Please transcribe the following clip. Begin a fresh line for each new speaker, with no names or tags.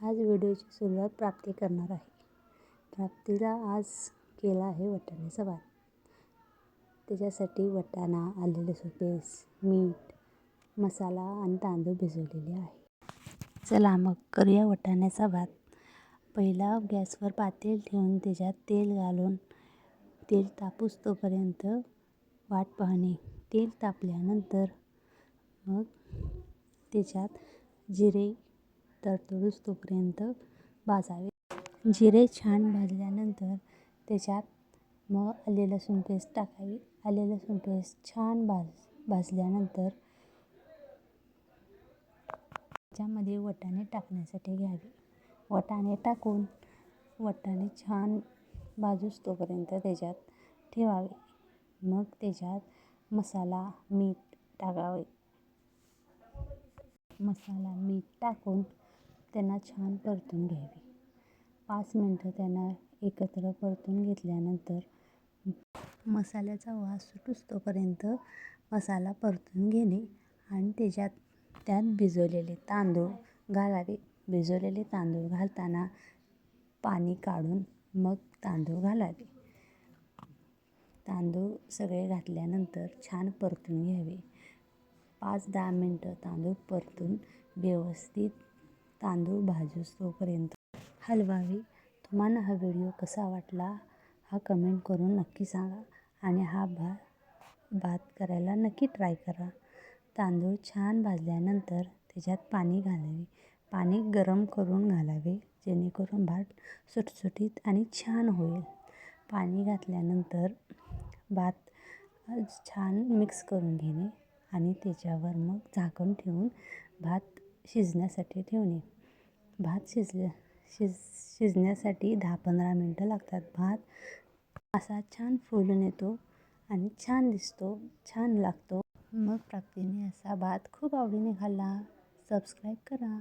आज व्हिडिओची सुरुवात प्राप्ती करणार आहे. प्राप्तीला आज केला आहे वाटाण्याचा भात. त्याच्यासाठी वाटाणा, आलं लसूण पेस्ट, मीठ, मसाला आणि तांदूळ भिजवलेले आहे. चला मग करूया वाटाण्याचा भात. पहिला गॅसवर पातेल ठेवून त्याच्यात तेल घालून तेल तापूस तोपर्यंत वाट पाहणे. तेल तापल्यानंतर मग त्याच्यात जिरे तडतडूस तोपर्यंत भाजावे. जिरे छान भाजल्यानंतर त्याच्यात मग आले लसूण पेस्ट टाकावी. आले लसूण पेस्ट छान भाजल्यानंतर त्याच्यामध्ये वाटाणे टाकण्यासाठी घ्यावे. वाटाणे टाकून वाटाणे छान भाजूस तोपर्यंत त्याच्यात ठेवावे. मग त्याच्यात मसाला, मीठ टाकावे. मसाला, मीठ टाकून त्यांना छान परतून घ्यावे. 5 मिनटं त्यांना एकत्र परतून घेतल्यानंतर मसाल्याचा वास सुटूस तोपर्यंत मसाला परतून घेणे आणि त्यात भिजवलेले तांदूळ घालावे. भिजवलेले तांदूळ घालताना पाणी काढून मग तांदूळ घालावे. तांदूळ सगळे घातल्यानंतर छान परतून घ्यावे. 5-10 मिनटं तांदूळ परतून व्यवस्थित तांदूळ भाजूस तोपर्यंत हलवावे. तुम्हाला हा व्हिडिओ कसा वाटला हा कमेंट करून नक्की सांगा आणि हा भात करायला नक्की ट्राय करा. तांदूळ छान भाजल्यानंतर त्याच्यात पाणी घालावे. पाणी गरम करून घालावे जेणेकरून भात सुटसुटीत आणि छान होईल. पाणी घातल्यानंतर भात छान मिक्स करून घेणे आणि त्याच्यावर मग झाकण ठेवून भात शिजण्यासाठी ठेवणे. भात शिजण्यासाठी 10-15 मिनटं लागतात. भात असा छान फुलून येतो आणि छान दिसतो, छान लागतो. मग प्राप्तीने असा भात खूप आवडीने खाल्ला. सबस्क्राईब करा.